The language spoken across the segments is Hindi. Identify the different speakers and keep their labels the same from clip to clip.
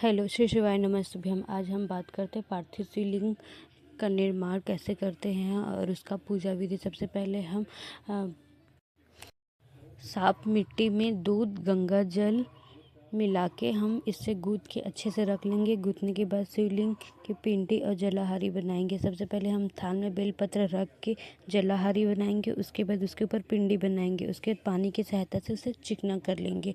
Speaker 1: हेलो श्री शिवाय नमस्तुभ्यम। आज हम बात करते हैं पार्थिव शिवलिंग का निर्माण कैसे करते हैं और उसका पूजा विधि। सबसे पहले हम साफ मिट्टी में दूध गंगा जल मिला के हम इससे गूंथ के अच्छे से रख लेंगे। गूंथने के बाद शिवलिंग की पिंडी और जलाहारी बनाएंगे। सबसे पहले हम थाल में बेलपत्र रख के जलाहारी बनाएंगे, उसके बाद उसके ऊपर पिंडी बनाएंगे, उसके बाद पानी की सहायता से उसे चिकना कर लेंगे।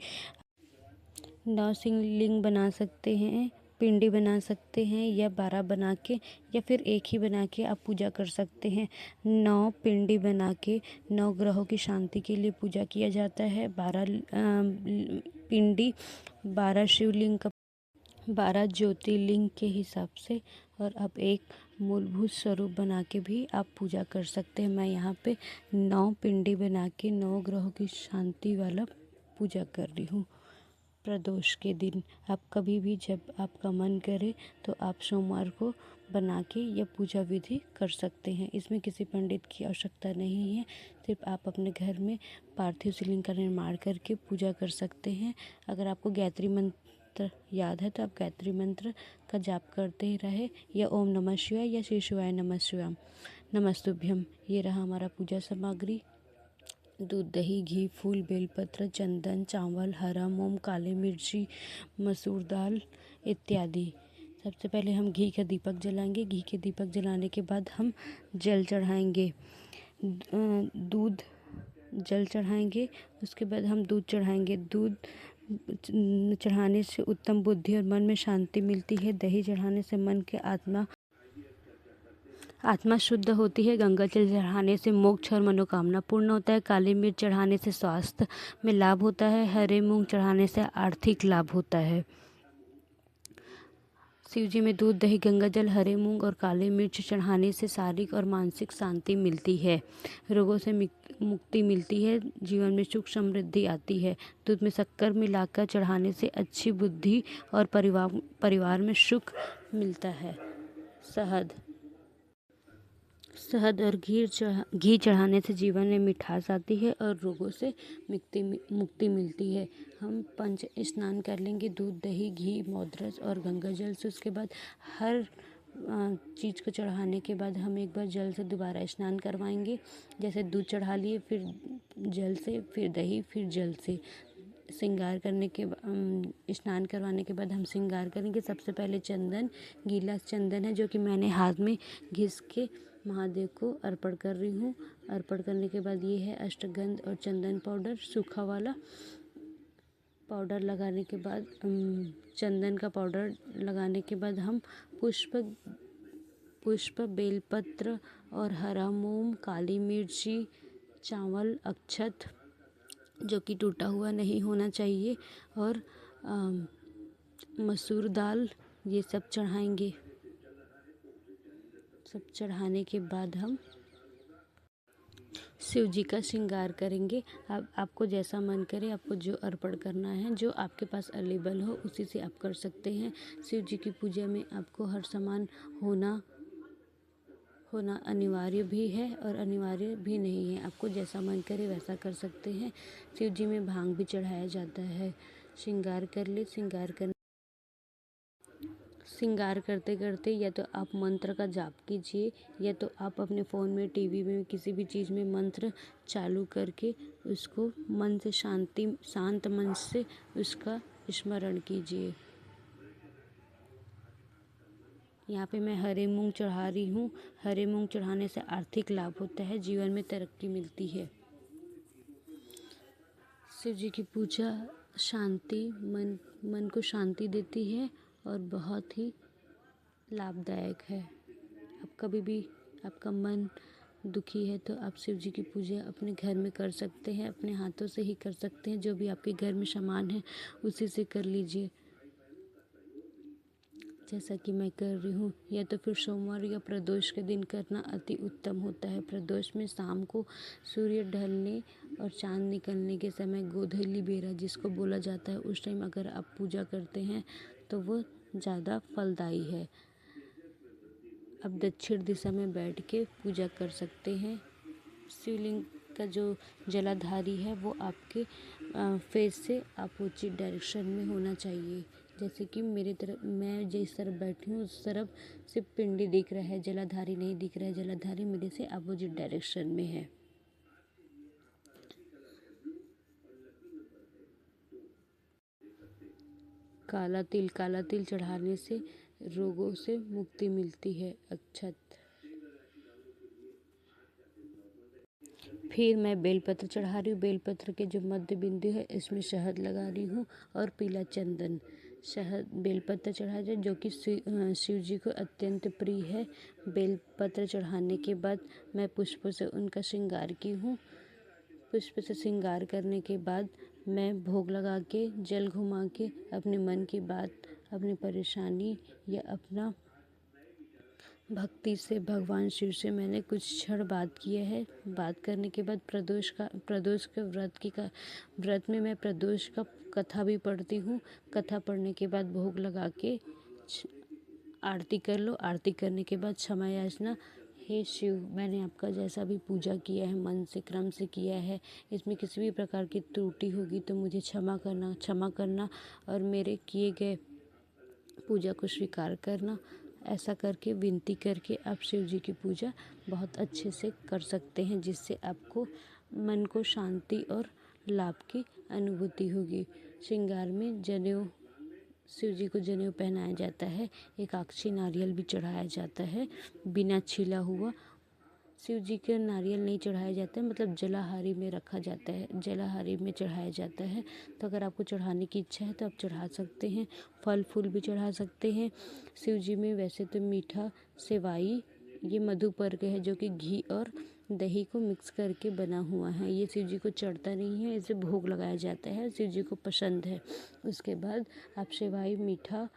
Speaker 1: 9 शिवलिंग बना सकते हैं, पिंडी बना सकते हैं या 12 बना के या फिर एक ही बना के आप पूजा कर सकते हैं। 9 पिंडी बना के 9 ग्रहों की शांति के लिए पूजा किया जाता है। 12 पिंडी 12 शिवलिंग का 12 ज्योतिर्लिंग के हिसाब से, और आप एक मूलभूत स्वरूप बना के भी आप पूजा कर सकते हैं। मैं यहाँ पे 9 पिंडी बना के 9 ग्रहों की शांति वाला पूजा कर रही हूँ। प्रदोष के दिन आप कभी भी जब आपका मन करे तो आप सोमवार को बना के यह पूजा विधि कर सकते हैं। इसमें किसी पंडित की आवश्यकता नहीं है, सिर्फ आप अपने घर में पार्थिव शिवलिंग का निर्माण करके पूजा कर सकते हैं। अगर आपको गायत्री मंत्र याद है तो आप गायत्री मंत्र का जाप करते ही रहे, या ओम नमः शिवाय या श्री शिवाय नमः शिवाय नमस्तुभ्यम। ये रहा हमारा पूजा सामग्री। दूध, दही, घी, फूल, बेलपत्र, चंदन, चावल, हरा मूंग, काली मिर्ची, मसूर दाल इत्यादि। सबसे पहले हम घी का दीपक जलाएंगे। घी के दीपक जलाने के बाद हम जल चढ़ाएंगे, दूध जल चढ़ाएंगे, उसके बाद हम दूध चढ़ाएंगे। दूध चढ़ाने से उत्तम बुद्धि और मन में शांति मिलती है। दही चढ़ाने से मन के आत्मा शुद्ध होती है। गंगा जल चढ़ाने से मोक्ष और मनोकामना पूर्ण होता है। काली मिर्च चढ़ाने से स्वास्थ्य में लाभ होता है। हरे मूंग चढ़ाने से आर्थिक लाभ होता है। शिवजी में दूध, दही, गंगा जल, हरे मूंग और काली मिर्च चढ़ाने से शारीरिक और मानसिक शांति मिलती है। रोगों से मुक्ति मिलती है। जीवन में सुख समृद्धि आती है। दूध में शक्कर मिलाकर चढ़ाने से अच्छी बुद्धि और परिवार में सुख मिलता है। शहद और घी चढ़ाने से जीवन में मिठास आती है और रोगों से मुक्ति मिलती है। हम पंच स्नान कर लेंगे दूध, दही, घी, मोदरस और गंगा जल से। उसके बाद हर चीज़ को चढ़ाने के बाद हम एक बार जल से दोबारा स्नान करवाएंगे। जैसे दूध चढ़ा लिए, फिर जल से, फिर दही, फिर जल से। श्रृंगार करने के स्नान करवाने के बाद हम श्रृंगार करेंगे। सबसे पहले चंदन, गीला चंदन है जो कि मैंने हाथ में घिस के महादेव को अर्पण कर रही हूँ। अर्पण करने के बाद ये है अष्टगंध और चंदन पाउडर, सूखा वाला पाउडर लगाने के बाद चंदन का पाउडर लगाने के बाद हम पुष्प, बेलपत्र और हरा मूंग, काली मिर्ची, चावल, अक्षत जो कि टूटा हुआ नहीं होना चाहिए, और मसूर दाल, ये सब चढ़ाएंगे। सब चढ़ाने के बाद हम शिव जी का श्रृंगार करेंगे। अब आपको जैसा मन करे, आपको जो अर्पण करना है, जो आपके पास अवेलेबल हो उसी से आप कर सकते हैं। शिव जी की पूजा में आपको हर सामान होना अनिवार्य भी है और अनिवार्य भी नहीं है। आपको जैसा मन करे वैसा कर सकते हैं। शिव जी में भांग भी चढ़ाया जाता है। श्रृंगार कर ले। श्रृंगार करते करते या तो आप मंत्र का जाप कीजिए, या तो आप अपने फ़ोन में, टीवी में, किसी भी चीज़ में मंत्र चालू करके उसको मन से शांत मन से उसका स्मरण कीजिए। यहाँ पे मैं हरे मूंग चढ़ा रही हूँ। हरे मूंग चढ़ाने से आर्थिक लाभ होता है, जीवन में तरक्की मिलती है। शिव जी की पूजा मन को शांति देती है और बहुत ही लाभदायक है। आप कभी भी आपका मन दुखी है तो आप शिव जी की पूजा अपने घर में कर सकते हैं। अपने हाथों से ही कर सकते हैं। जो भी आपके घर में सामान है उसी से कर लीजिए, जैसा कि मैं कर रही हूँ। या तो फिर सोमवार या प्रदोष के दिन करना अति उत्तम होता है। प्रदोष में शाम को सूर्य ढलने और चांद निकलने के समय गोधूली बेरा जिसको बोला जाता है, उस टाइम अगर आप पूजा करते हैं तो वो ज़्यादा फलदायी है। आप दक्षिण दिशा में बैठ के पूजा कर सकते हैं। शिवलिंग का जो जलाधारी है वो आपके फेस से अपोजिट डायरेक्शन में होना चाहिए। जैसे कि मेरी तरफ, मैं जिस तरफ बैठी हूँ उस तरफ सिर्फ पिंडी दिख रहा है, जलाधारी नहीं दिख रहा है। जलाधारी मेरे से अपोजिट डायरेक्शन में है। काला तिल चढ़ाने से रोगों से मुक्ति मिलती है। अक्षत। फिर मैं बेलपत्र चढ़ा रही हूँ। बेलपत्र के जो मध्य बिंदु है इसमें शहद लगा रही हूँ और पीला चंदन। शहद बेलपत्र चढ़ा जाए जो कि शिव जी को अत्यंत प्रिय है। बेलपत्र चढ़ाने के बाद मैं पुष्पों से उनका श्रृंगार की हूँ। पुष्प से श्रृंगार करने के बाद मैं भोग लगा के, जल घुमा के अपने मन की बात, अपनी परेशानी या अपना भक्ति से भगवान शिव से मैंने कुछ क्षण बात किया है। बात करने के बाद प्रदोष के व्रत में मैं प्रदोष का कथा भी पढ़ती हूँ। कथा पढ़ने के बाद भोग लगा के आरती कर लो। आरती करने के बाद क्षमा याचना। हे शिव, मैंने आपका जैसा भी पूजा किया है, मन से क्रम से किया है, इसमें किसी भी प्रकार की त्रुटि होगी तो मुझे क्षमा करना और मेरे किए गए पूजा को स्वीकार करना। ऐसा करके विनती करके आप शिव जी की पूजा बहुत अच्छे से कर सकते हैं, जिससे आपको मन को शांति और लाभ की अनुभूति होगी। श्रृंगार में जनेऊ, शिव जी को जनेऊ पहनाया जाता है। एकाक्षी नारियल भी चढ़ाया जाता है बिना छिला हुआ। शिव जी के नारियल नहीं चढ़ाया जाता है, मतलब जलाहारी में रखा जाता है, जलाहारी में चढ़ाया जाता है। तो अगर आपको चढ़ाने की इच्छा है तो आप चढ़ा सकते हैं। फल फूल भी चढ़ा सकते हैं। शिव जी में वैसे तो मीठा, सेवाई, ये मधुपर्क है जो कि घी और दही को मिक्स करके बना हुआ है। ये शिव जी को चढ़ता नहीं है, इसे भोग लगाया जाता है, शिव जी को पसंद है। उसके बाद आप सेवाई, मीठा,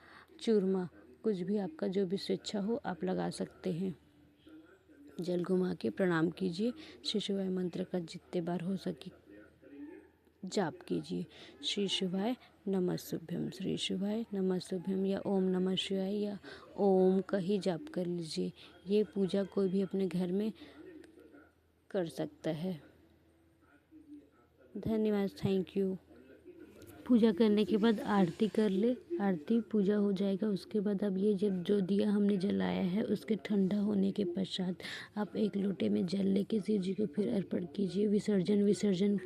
Speaker 1: चूरमा, कुछ भी आपका जो भी स्वेच्छा हो आप लगा सकते हैं। जल घुमा के प्रणाम कीजिए। श्री शिवाय मंत्र का जितने बार हो सके जाप कीजिए। श्री शिवाय नमस्तुभ्यम, श्री शिवाय नमस्तुभ्यम, या ओम नमः शिवाय या ओम का ही जाप कर लीजिए। ये पूजा कोई भी अपने घर में कर सकता है। धन्यवाद, थैंक यू। पूजा करने के बाद आरती कर ले। आरती पूजा हो जाएगा। उसके बाद अब ये जब जो दिया हमने जलाया है उसके ठंडा होने के पश्चात आप एक लोटे में जल लेके शिव जी को फिर अर्पण कीजिए। विसर्जन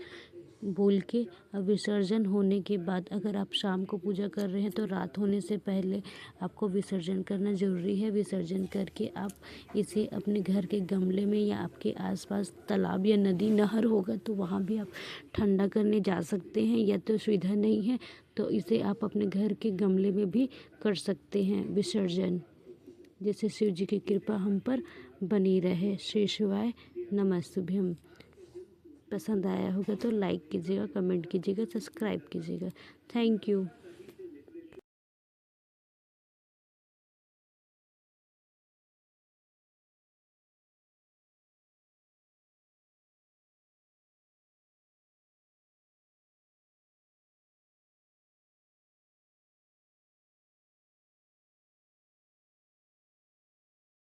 Speaker 1: बोल के। अब विसर्जन होने के बाद अगर आप शाम को पूजा कर रहे हैं तो रात होने से पहले आपको विसर्जन करना ज़रूरी है। विसर्जन करके आप इसे अपने घर के गमले में या आपके आसपास तालाब या नदी नहर होगा तो वहाँ भी आप ठंडा करने जा सकते हैं, या तो सुविधा नहीं है तो इसे आप अपने घर के गमले में भी कर सकते हैं विसर्जन, जिससे शिव जी की कृपा हम पर बनी रहे। श्री शिवाय नमस्तुभ्यम। पसंद आया होगा तो लाइक कीजिएगा, कमेंट कीजिएगा, सब्सक्राइब कीजिएगा। Thank you.